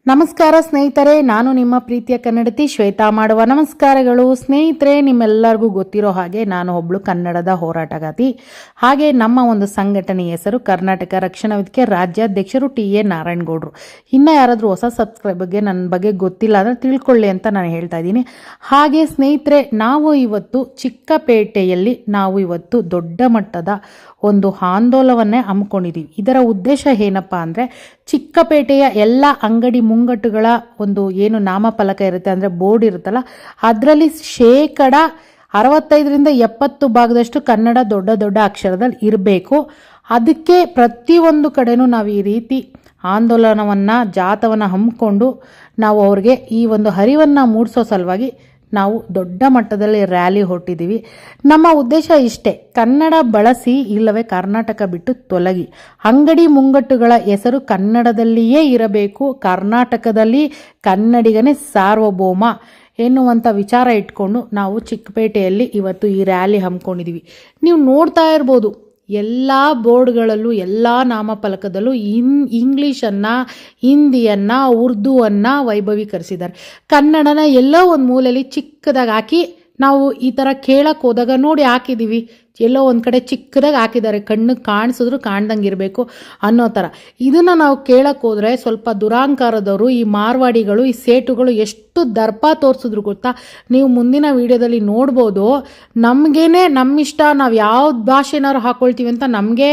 ನಮಸ್ಕಾರ ಸ್ನೇಹಿತರೆ, ನಾನು ನಿಮ್ಮ ಪ್ರೀತಿಯ ಕನ್ನಡತಿ ಶ್ವೇತಾ ಮಾಡುವ ನಮಸ್ಕಾರಗಳು. ಸ್ನೇಹಿತರೆ, ನಿಮ್ಮೆಲ್ಲರಿಗೂ ಗೊತ್ತಿರೋ ಹಾಗೆ ನಾನು ಒಬ್ಳು ಕನ್ನಡದ ಹೋರಾಟಗಾತಿ. ಹಾಗೆ ನಮ್ಮ ಒಂದು ಸಂಘಟನೆಯ ಹೆಸರು ಕರ್ನಾಟಕ ರಕ್ಷಣಾ ವೇದಿಕೆ ರಾಜ್ಯಾಧ್ಯಕ್ಷರು ಟಿ.ಎ. ನಾರಾಯಣಗೌಡರು. ಇನ್ನು ಯಾರಾದರೂ ಹೊಸ ಸಬ್ಸ್ಕ್ರೈಬರ್ಗೆ ನನ್ನ ಬಗ್ಗೆ ಗೊತ್ತಿಲ್ಲ ಅಂದರೆ ತಿಳ್ಕೊಳ್ಳಿ ಅಂತ ನಾನು ಹೇಳ್ತಾ ಇದ್ದೀನಿ. ಹಾಗೆ ಸ್ನೇಹಿತರೆ, ನಾವು ಇವತ್ತು ಚಿಕ್ಕಪೇಟೆಯಲ್ಲಿ ದೊಡ್ಡ ಮಟ್ಟದ ಒಂದು ಆಂದೋಲನವನ್ನೇ ಹಮ್ಮಿಕೊಂಡಿದ್ದೀವಿ. ಇದರ ಉದ್ದೇಶ ಏನಪ್ಪ ಅಂದರೆ, ಚಿಕ್ಕಪೇಟೆಯ ಎಲ್ಲ ಅಂಗಡಿ ಮುಂಗಟ್ಟುಗಳ ಒಂದು ಏನು ನಾಮಫಲಕ ಇರುತ್ತೆ ಅಂದರೆ ಬೋರ್ಡ್ ಇರುತ್ತಲ್ಲ, ಅದರಲ್ಲಿ 65% ಭಾಗದಷ್ಟು ಕನ್ನಡ ದೊಡ್ಡ ದೊಡ್ಡ ಅಕ್ಷರದಲ್ಲಿ ಇರಬೇಕು. ಅದಕ್ಕೆ ಪ್ರತಿಯೊಂದು ಕಡೆನೂ ನಾವು ಈ ರೀತಿ ಆಂದೋಲನವನ್ನು ಜಾಥವನ್ನು ಹಮ್ಮಿಕೊಂಡು ನಾವು ಅವ್ರಿಗೆ ಈ ಒಂದು ಅರಿವನ್ನು ಮೂಡಿಸೋ ಸಲುವಾಗಿ ನಾವು ದೊಡ್ಡ ಮಟ್ಟದಲ್ಲಿ ರ್ಯಾಲಿ ಹೊರಟಿದ್ದೀವಿ. ನಮ್ಮ ಉದ್ದೇಶ ಇಷ್ಟೇ, ಕನ್ನಡ ಬಳಸಿ ಇಲ್ಲವೇ ಕರ್ನಾಟಕ ಬಿಟ್ಟು ತೊಲಗಿ. ಅಂಗಡಿ ಮುಂಗಟ್ಟುಗಳ ಹೆಸರು ಕನ್ನಡದಲ್ಲಿಯೇ ಇರಬೇಕು. ಕರ್ನಾಟಕದಲ್ಲಿ ಕನ್ನಡಿಗನೇ ಸಾರ್ವಭೌಮ ಎನ್ನುವಂಥ ವಿಚಾರ ಇಟ್ಕೊಂಡು ನಾವು ಚಿಕ್ಕಪೇಟೆಯಲ್ಲಿ ಇವತ್ತು ಈ ರ್ಯಾಲಿ ಹಮ್ಮಿಕೊಂಡಿದ್ದೀವಿ. ನೀವು ನೋಡ್ತಾ ಇರ್ಬೋದು, ಎಲ್ಲ ಬೋರ್ಡ್ಗಳಲ್ಲೂ ಎಲ್ಲ ನಾಮಫಲಕದಲ್ಲೂ ಇಂಗ್ಲೀಷನ್ನು, ಹಿಂದಿಯನ್ನು, ಉರ್ದುವನ್ನು ವೈಭವೀಕರಿಸಿದ್ದಾರೆ. ಕನ್ನಡನ ಎಲ್ಲೋ ಒಂದು ಮೂಲೆಯಲ್ಲಿ ಚಿಕ್ಕದಾಗಿ ಹಾಕಿ ನಾವು ಈ ಥರ ಕೇಳಕ್ಕೆ ಹೋದಾಗ ನೋಡಿ ಹಾಕಿದ್ದೀವಿ, ಎಲ್ಲೋ ಒಂದು ಕಡೆ ಚಿಕ್ಕದಾಗಿ ಹಾಕಿದ್ದಾರೆ, ಕಣ್ಣಿಗೆ ಕಾಣಿಸಿದ್ರು ಕಾಣ್ದಂಗೆ ಇರಬೇಕು ಅನ್ನೋ ಥರ. ಇದನ್ನು ನಾವು ಕೇಳಕ್ಕೆ ಹೋದರೆ ಸ್ವಲ್ಪ ದುರಾಂಕಾರದವರು, ಈ ಮಾರ್ವಾಡಿಗಳು, ಈ ಸೇಟುಗಳು ಎಷ್ಟು ದರ್ಪ ತೋರಿಸಿದ್ರು ಗೊತ್ತಾ. ನೀವು ಮುಂದಿನ ವಿಡಿಯೋದಲ್ಲಿ ನೋಡ್ಬೋದು. ನಮಗೇನೆ ನಮ್ಮಿಷ್ಟ, ನಾವು ಯಾವ ಭಾಷೆನಾರು ಹಾಕ್ಕೊಳ್ತೀವಿ ಅಂತ ನಮಗೆ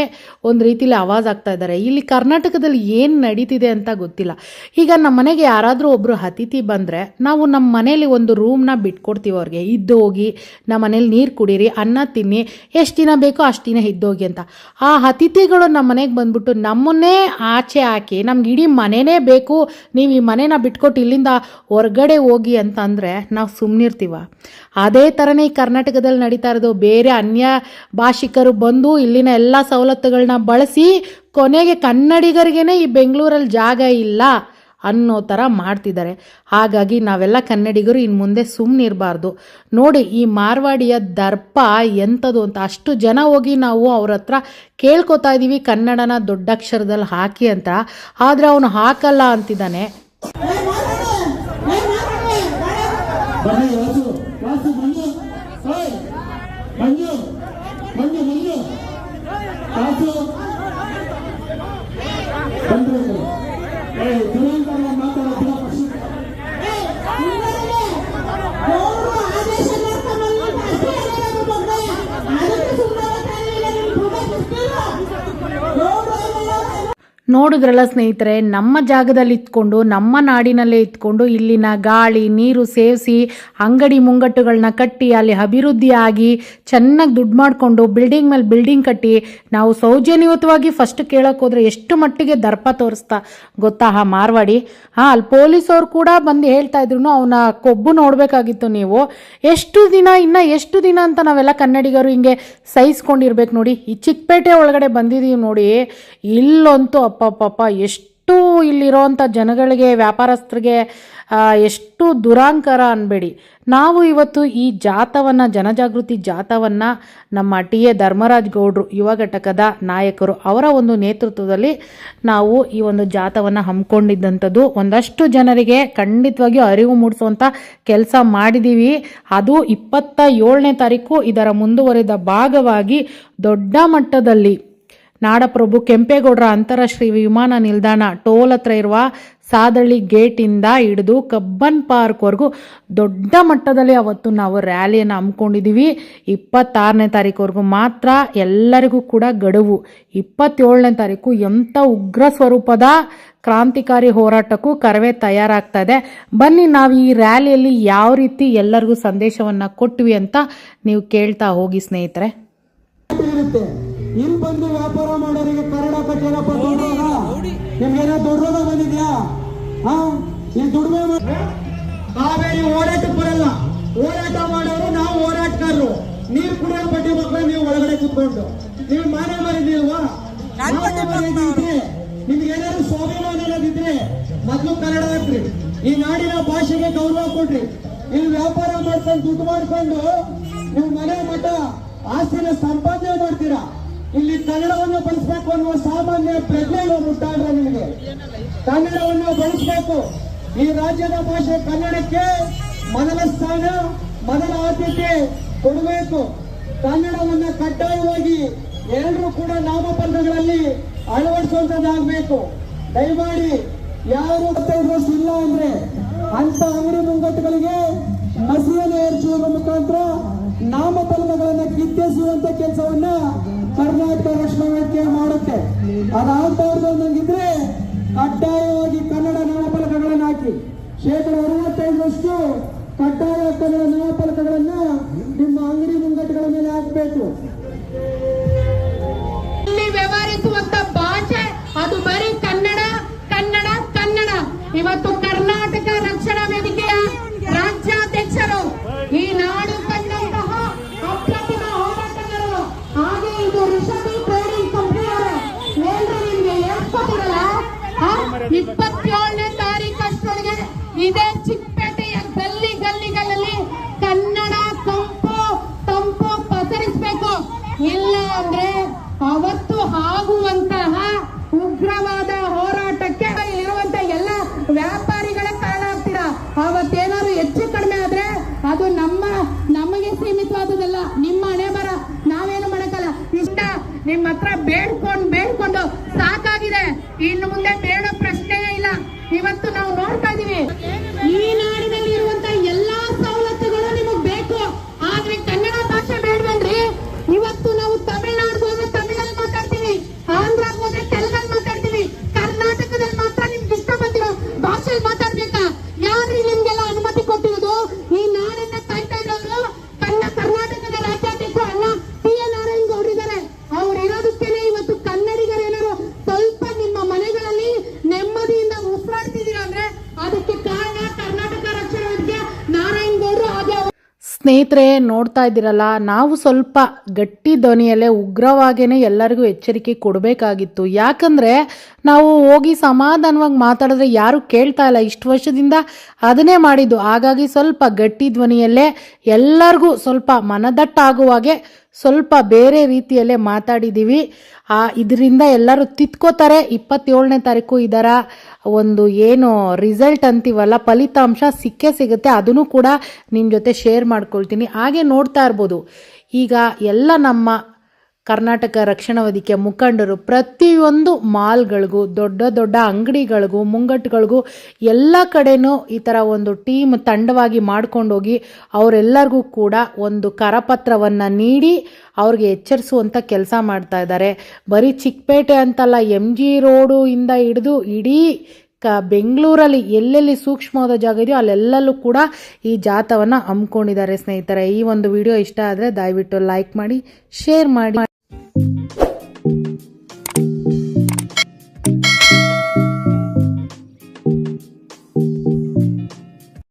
ಒಂದು ರೀತಿಲಿ ಆವಾಜ್ ಆಗ್ತಾ ಇದ್ದಾರೆ. ಇಲ್ಲಿ ಕರ್ನಾಟಕದಲ್ಲಿ ಏನು ನಡೀತಿದೆ ಅಂತ ಗೊತ್ತಿಲ್ಲ. ಈಗ ನಮ್ಮ ಮನೆಗೆ ಯಾರಾದರೂ ಒಬ್ಬರು ಅತಿಥಿ ಬಂದರೆ ನಾವು ನಮ್ಮ ಮನೇಲಿ ಒಂದು ರೂಮ್ನ ಬಿಟ್ಕೊಡ್ತೀವಿ ಅವ್ರಿಗೆ. ಇದ್ದು ಹೋಗಿ ನಮ್ಮ ಮನೇಲಿ ನೀರು ಕುಡೀರಿ, ಅನ್ನ ತಿನ್ನಿ, ಎಷ್ಟು ದಿನ ಬೇಕೋ ಅಷ್ಟು ದಿನ ಇದ್ದೋಗಿ ಅಂತ. ಆ ಅತಿಥಿಗಳು ನಮ್ಮ ಮನೆಗೆ ಬಂದ್ಬಿಟ್ಟು ನಮ್ಮನ್ನೇ ಆಚೆ ಹಾಕಿ ನಮ್ಗೆ ಇಡೀ ಮನೆಯೇ ಬೇಕು, ನೀವು ಈ ಮನೇನ ಬಿಟ್ಕೊಟ್ಟು ಇಲ್ಲಿಂದ ಹೊರಗಡೆ ಹೋಗಿ ಅಂತ ಅಂದರೆ ನಾವು ಸುಮ್ಮನಿರ್ತೀವ? ಅದೇ ಥರನೇ ಈ ಕರ್ನಾಟಕದಲ್ಲಿ ನಡೀತಾ ಇರೋದು. ಬೇರೆ ಅನ್ಯ ಭಾಷಿಕರು ಬಂದು ಇಲ್ಲಿನ ಎಲ್ಲ ಸವಲತ್ತುಗಳನ್ನ ಬಳಸಿ ಕೊನೆಗೆ ಕನ್ನಡಿಗರಿಗೇನೆ ಈ ಬೆಂಗಳೂರಲ್ಲಿ ಜಾಗ ಇಲ್ಲ ಅನ್ನೋ ಥರ ಮಾಡ್ತಿದ್ದಾರೆ. ಹಾಗಾಗಿ ನಾವೆಲ್ಲ ಕನ್ನಡಿಗರು ಇನ್ನು ಮುಂದೆ ಸುಮ್ಮನಿರಬಾರ್ದು. ನೋಡಿ, ಈ ಮಾರ್ವಾಡಿಯ ದರ್ಪ ಎಂಥದ್ದು ಅಂತ ಅಷ್ಟು ಜನ ಹೋಗಿ ನಾವು ಅವ್ರ ಹತ್ರ ಕೇಳ್ಕೊತಾ ಇದ್ದೀವಿ ಕನ್ನಡನ ದೊಡ್ಡಕ್ಷರದಲ್ಲಿ ಹಾಕಿ ಅಂತ. ಆದರೆ ಅವನು ಹಾಕಲ್ಲ ಅಂತಿದ್ದಾನೆ. ನೋಡಿದ್ರಲ್ಲ ಸ್ನೇಹಿತರೆ, ನಮ್ಮ ಜಾಗದಲ್ಲಿ ಇತ್ಕೊಂಡು, ನಮ್ಮ ನಾಡಿನಲ್ಲೇ ಇತ್ಕೊಂಡು ಇಲ್ಲಿನ ಗಾಳಿ ನೀರು ಸೇವಿಸಿ ಅಂಗಡಿ ಮುಂಗಟ್ಟುಗಳನ್ನ ಕಟ್ಟಿ ಅಲ್ಲಿ ಅಭಿವೃದ್ಧಿ ಆಗಿ ಚೆನ್ನಾಗಿ ದುಡ್ಡು ಮಾಡಿಕೊಂಡು ಬಿಲ್ಡಿಂಗ್ ಮೇಲೆ ಬಿಲ್ಡಿಂಗ್ ಕಟ್ಟಿ ನಾವು ಸೌಜನ್ಯಯುತವಾಗಿ ಫಸ್ಟ್ ಕೇಳಕ್ಕೆ ಹೋದ್ರೆ ಎಷ್ಟು ಮಟ್ಟಿಗೆ ದರ್ಪ ತೋರಿಸ್ತಾ ಗೊತ್ತಾ ಆ ಮಾರ್ವಾಡಿ. ಅಲ್ಲಿ ಪೊಲೀಸವ್ರು ಕೂಡ ಬಂದು ಹೇಳ್ತಾ ಇದ್ರು, ಅವನ ಕೊಬ್ಬು ನೋಡಬೇಕಾಗಿತ್ತು ನೀವು. ಎಷ್ಟು ದಿನ ಅಂತ ನಾವೆಲ್ಲ ಕನ್ನಡಿಗರು ಹಿಂಗೆ ಸಹಿಸ್ಕೊಂಡಿರ್ಬೇಕು. ನೋಡಿ, ಈ ಚಿಕ್ಕಪೇಟೆ ಒಳಗಡೆ ಬಂದಿದ್ದೀವಿ ನೋಡಿ, ಇಲ್ಲಂತೂ ಅಪ್ಪಪ್ಪ ಎಷ್ಟು ಇಲ್ಲಿರೋಂಥ ಜನಗಳಿಗೆ, ವ್ಯಾಪಾರಸ್ಥರಿಗೆ ಎಷ್ಟು ದುರಾಂಕಾರ ಅನ್ಬೇಡಿ. ನಾವು ಇವತ್ತು ಈ ಜಾಥವನ್ನು, ಜನಜಾಗೃತಿ ಜಾಥವನ್ನು ನಮ್ಮ ಟಿ.ಎ. ಧರ್ಮರಾಜ್ ಗೌಡ್ರು ಯುವ ಘಟಕದ ನಾಯಕರು ಅವರ ಒಂದು ನೇತೃತ್ವದಲ್ಲಿ ನಾವು ಈ ಒಂದು ಜಾಥವನ್ನು ಹಮ್ಮಿಕೊಂಡಿದ್ದಂಥದ್ದು. ಒಂದಷ್ಟು ಜನರಿಗೆ ಖಂಡಿತವಾಗಿಯೂ ಅರಿವು ಮೂಡಿಸುವಂಥ ಕೆಲಸ ಮಾಡಿದ್ದೀವಿ. ಅದು 27ನೇ ತಾರೀಕು ಇದರ ಮುಂದುವರಿದ ಭಾಗವಾಗಿ ದೊಡ್ಡ ಮಟ್ಟದಲ್ಲಿ ನಾಡಪ್ರಭು ಕೆಂಪೇಗೌಡರ ಅಂತಾರಾಷ್ಟ್ರೀಯ ವಿಮಾನ ನಿಲ್ದಾಣ ಟೋಲ್ ಹತ್ರ ಇರುವ ಸಾದಳ್ಳಿ ಗೇಟಿಂದ ಹಿಡಿದು ಕಬ್ಬನ್ ಪಾರ್ಕ್ವರೆಗೂ ದೊಡ್ಡ ಮಟ್ಟದಲ್ಲಿ ಅವತ್ತು ನಾವು ರ್ಯಾಲಿಯನ್ನು ಹಮ್ಮಿಕೊಂಡಿದ್ದೀವಿ. 26ನೇ ತಾರೀಕುವರೆಗೂ ಮಾತ್ರ ಎಲ್ಲರಿಗೂ ಕೂಡ ಗಡುವು. 27ನೇ ತಾರೀಕು ಎಂಥ ಉಗ್ರ ಸ್ವರೂಪದ ಕ್ರಾಂತಿಕಾರಿ ಹೋರಾಟಕ್ಕೂ ಕರವೇ ತಯಾರಾಗ್ತಾ ಇದೆ. ಬನ್ನಿ, ನಾವು ಈ ರ್ಯಾಲಿಯಲ್ಲಿ ಯಾವ ರೀತಿ ಎಲ್ಲರಿಗೂ ಸಂದೇಶವನ್ನು ಕೊಟ್ವಿ ಅಂತ ನೀವು ಕೇಳ್ತಾ ಹೋಗಿ ಸ್ನೇಹಿತರೆ. ಇಲ್ಲಿ ಬಂದು ವ್ಯಾಪಾರ ಮಾಡೋರಿಗೆ ಕನ್ನಡ ಕಟ್ಟೇನಪ್ಪ ದೊಡ್ಡೋದ? ನಿಮ್ಗೇನೋ ದೊಡ್ಡೋದ ಬಂದಿದ್ಯಾ? ಇಲ್ಲಿ ದುಡಿಮೆ ಕಾವೇರಿ ಹೋರಾಟಕ್ಕೆ ಬರಲ್ಲ. ಹೋರಾಟ ಮಾಡೋರು ನಾವು ಹೋರಾಟಗಾರರು. ನೀರು ಕುಡಿಯೋ ಬಡ್ಡಿ ಮಕ್ಕಳು ನೀವು ಒಳಗಡೆ ಕುತ್ಕೊಂಡು ನೀವು ಮಾನೇ ಮರಿದಿಲ್ವಾ? ನಿಮ್ಗೆ ಏನಾದ್ರು ಸ್ವಾಭಿಮಾನ ಅನ್ನೋದಿದ್ರೆ ಮೊದಲು ಕನ್ನಡ ಹಾಕ್ರಿ, ಈ ನಾಡಿನ ಭಾಷೆಗೆ ಗೌರವ ಕೊಡ್ರಿ. ಇಲ್ಲಿ ವ್ಯಾಪಾರ ಮಾಡ್ಕೊಂಡು ದುಡ್ಡು ಮಾಡ್ಕೊಂಡು ನೀವು ಮನೆ ಮಠ ಆಸ್ತಿನ ಸಂಪಾದನೆ ಮಾಡ್ತೀರಾ. ಇಲ್ಲಿ ಕನ್ನಡವನ್ನು ಬಳಸಬೇಕು ಅನ್ನುವ ಸಾಮಾನ್ಯ ಪ್ರಜ್ಞೆ ಇರುವ ಮುಟ್ಟಾಡ್ರೆ ನಿಮಗೆ ಕನ್ನಡವನ್ನು ಬಳಸಬೇಕು. ಈ ರಾಜ್ಯದ ಭಾಷೆ ಕನ್ನಡಕ್ಕೆ ಮೊದಲ ಸ್ಥಾನ, ಮೊದಲ ಆದ್ಯತೆ ಕೊಡಬೇಕು. ಕನ್ನಡವನ್ನ ಕಡ್ಡಾಯವಾಗಿ ಎಲ್ಲರೂ ಕೂಡ ನಾಮಫಲಕಗಳಲ್ಲಿ ಅಳವಡಿಸುವಂತದ್ದಾಗಬೇಕು. ದಯಮಾಡಿ ಯಾರು 25 ವರ್ಷ ಇಲ್ಲ ಅಂದ್ರೆ ಅಂತ ಅಂಗಡಿ ಮುಂಗಟ್ಟುಗಳಿಗೆ ಮಸಿಯನ್ನು ಏರಿಸುವ ಮುಖಾಂತರ ನಾಮಫಲಕಗಳನ್ನ ಕಿತ್ತೆಸುವಂತ ಕೆಲಸವನ್ನ ಕರ್ನಾಟಕ ರಕ್ಷಣಾ ವೇದಿಕೆ ಮಾಡುತ್ತೆ. ಅದಾಗಬಾರ್ದು ಅನ್ನಂಗಿದ್ರೆ ಕಡ್ಡಾಯವಾಗಿ ಕನ್ನಡ ನಾಮಫಲಕಗಳನ್ನು ಹಾಕಿ. 65% ಕಡ್ಡಾಯ ಕನ್ನಡ ನಾಮಫಲಕಗಳನ್ನ ನಿಮ್ಮ ಅಂಗಡಿ ಮುಂಗಟ್ಟುಗಳ ಮೇಲೆ ಹಾಕಬೇಕು. ಇಲ್ಲಿ ವ್ಯವಹರಿಸುವಂತ ಭಾಷೆ ಅದು ಬರೀ ಕನ್ನಡ ಕನ್ನಡ ಕನ್ನಡ. ಇವತ್ತು ಕರ್ನಾಟಕ ರಕ್ಷಣಾ ವೇದಿಕೆಯ ರಾಜ್ಯಾಧ್ಯಕ್ಷರು ಈ ನಾಡು ಕಂಡಂತಹ ಅಪ್ರತಿಮ ಹೋರಾಟಗಾರರು. ಹಾಗೆ ಇದು ಋಷಭಿ ಟ್ರೇಡಿಂಗ್ ಕಂಪನಿಯವರು ಏನ್ರಿ ನಿಮ್ಗೆ ಹೇಳ್ಕೊಟ್ಟಿರಲ್ಲ. 27ನೇ ತಾರೀಕು ಅಷ್ಟೊಳಗೆ ಇದೇ ಚಿಕ್ಕಪೇಟೆಯ ಗಲ್ಲಿಗಳಲ್ಲಿ ಕನ್ನಡ ತಂಪು ಪಸರಿಸಬೇಕು. ಇಲ್ಲ ಅಂದ್ರೆ ಅವತ್ತು ಆಗುವಂತಹ ಉಗ್ರವಾದ ಹೋರಾಟಕ್ಕೆ ಇರುವಂತ ಎಲ್ಲ ವ್ಯಾಪಾರಿಗಳ ಕಾರಣ ಆಗ್ತೀರಾ. ಅವತ್ತೇನಾದ್ರು ಹೆಚ್ಚು ಕಡಿಮೆ ಆದ್ರೆ ಅದು ನಮಗೆ ಸೀಮಿತವಾದದಲ್ಲ, ನಿಮ್ಮ ಹಣೆ ಬರ. ನಾವೇನು ಮಾಡಕ್ಕಲ್ಲ. ಇಷ್ಟ ನಿಮ್ಮ ಹತ್ರ ಬೇಡ್ಕೊಂಡು ಸಾಕಾಗಿದೆ. ಇನ್ನು ಮುಂದೆ ಬೇಡೋ ಪ್ರಶ್ನೆಯೇ ಇಲ್ಲ. ಇವತ್ತು ನಾವು ನೋಡ್ತಾ ಇದೀವಿ, ಈ ನಾಡಿನಲ್ಲಿ ಇರುವಂತ ಎಲ್ಲಾ ಸವಲತ್ತುಗಳು ನಿಮಗ್ ಬೇಕು, ಆದ್ರೆ ಕನ್ನಡ ಭಾಷೆ ಬೇಡವೇನ್ರಿ? ಇವತ್ತು ನಾವು ತಮಿಳ್ನಾಡು ಹೋದ್ರೆ ತಮಿಳಲ್ಲಿ ಮಾತಾಡ್ತೀವಿ, ಆಂಧ್ರ ಹೋದ್ರೆ ತೆಲುಗಲ್ಲಿ ಮಾತಾಡ್ತೀವಿ. ಕರ್ನಾಟಕದಲ್ಲಿ ಮಾತ್ರ ನಿಮ್ಗೆ ಇಷ್ಟ ಬಂದಿರೋ ಭಾಷೆಯಲ್ಲಿ ಮಾತಾಡ್ಬೇಕಾ? ಯಾರು ನಿಮ್ಗೆಲ್ಲ ಅನುಮತಿ ಕೊಟ್ಟಿರೋದು? ಈ ನಾಡನ್ನ ಕಾಯ್ತಾ ಇರೋರು ಕರ್ನಾಟಕದ ರಾಜ್ಯಾಧ್ಯಕ್ಷ ಅಣ್ಣ ಟಿ.ಎನ್. ನಾರಾಯಣ್ ಗೌಡ್ರು ಇದ್ದಾರೆ. ಅವ್ರು ಇರೋದಕ್ಕೇನೆ ಇವತ್ತು ಕನ್ನಡಿಗರೇನಾದ್ರು ಸ್ವಲ್ಪ ನಿಮ್ಮ ಮನೆಗಳಲ್ಲಿ ನೆಮ್ಮದಿಯಿಂದ ಉಸಿರಾಡ್ತಿದ್ದೀರಾ ಅಂದ್ರೆ ಅದಕ್ಕೆ ಕಾರಣ ಕರ್ನಾಟಕ ರಕ್ಷಣಾ ವೇದಿಕೆ ನಾರಾಯಣ್ ಗೌಡ್ರು. ಹಾಗೆ ಸ್ನೇಹಿತರೆ, ನೋಡ್ತಾ ಇದ್ದೀರಲ್ಲ, ನಾವು ಸ್ವಲ್ಪ ಗಟ್ಟಿ ಧ್ವನಿಯಲ್ಲೇ ಉಗ್ರವಾಗೇನೆ ಎಲ್ಲರಿಗೂ ಎಚ್ಚರಿಕೆ ಕೊಡಬೇಕಾಗಿತ್ತು. ಯಾಕಂದರೆ ನಾವು ಹೋಗಿ ಸಮಾಧಾನವಾಗಿ ಮಾತಾಡಿದ್ರೆ ಯಾರು ಕೇಳ್ತಾ ಇಲ್ಲ. ಇಷ್ಟು ವರ್ಷದಿಂದ ಅದನ್ನೇ ಮಾಡಿದ್ದು. ಹಾಗಾಗಿ ಸ್ವಲ್ಪ ಗಟ್ಟಿ ಧ್ವನಿಯಲ್ಲೇ ಎಲ್ಲರಿಗೂ ಸ್ವಲ್ಪ ಮನದಟ್ಟಾಗುವಾಗೆ ಸ್ವಲ್ಪ ಬೇರೆ ರೀತಿಯಲ್ಲೇ ಮಾತಾಡಿದ್ದೀವಿ. ಇದರಿಂದ ಎಲ್ಲರೂ ತಿದ್ಕೋತಾರೆ. 27ನೇ ತಾರೀಕು ಇದರ ಒಂದು ಏನು ರಿಸಲ್ಟ್ ಅಂತೀವಲ್ಲ, ಫಲಿತಾಂಶ ಸಿಗುತ್ತೆ. ಅದನ್ನು ಕೂಡ ನಿಮ್ಮ ಜೊತೆ ಶೇರ್ ಮಾಡ್ಕೊಳ್ತೀನಿ. ಹಾಗೆ ನೋಡ್ತಾ ಇರ್ಬೋದು, ಈಗ ಎಲ್ಲ ನಮ್ಮ ಕರ್ನಾಟಕ ರಕ್ಷಣಾ ವೇದಿಕೆ ಮುಖಂಡರು ಪ್ರತಿಯೊಂದು ಮಾಲ್ಗಳಿಗೂ, ದೊಡ್ಡ ಅಂಗಡಿಗಳಿಗೂ, ಮುಂಗಟ್ಟುಗಳಿಗೂ ಎಲ್ಲ ಕಡೆನೂ ಈ ಥರ ಒಂದು ತಂಡವಾಗಿ ಮಾಡ್ಕೊಂಡೋಗಿ ಅವರೆಲ್ಲರಿಗೂ ಕೂಡ ಒಂದು ಕರಪತ್ರವನ್ನು ನೀಡಿ ಅವ್ರಿಗೆ ಎಚ್ಚರಿಸುವಂಥ ಕೆಲಸ ಮಾಡ್ತಾ ಇದ್ದಾರೆ. ಬರೀ ಚಿಕ್ಕಪೇಟೆ ಅಂತಲ್ಲ, MG ರೋಡು ಇಂದ ಹಿಡಿದು ಇಡೀ ಬೆಂಗಳೂರಲ್ಲಿ ಎಲ್ಲೆಲ್ಲಿ ಸೂಕ್ಷ್ಮವಾದ ಜಾಗ ಇದೆಯೋ ಅಲ್ಲೆಲ್ಲಲ್ಲೂ ಕೂಡ ಈ ಜಾಥಾವನ್ನು ಹಮ್ಮಿಕೊಂಡಿದ್ದಾರೆ. ಸ್ನೇಹಿತರೆ, ಈ ಒಂದು ವಿಡಿಯೋ ಇಷ್ಟ ಆದರೆ ದಯವಿಟ್ಟು ಲೈಕ್ ಮಾಡಿ, ಶೇರ್ ಮಾಡಿ.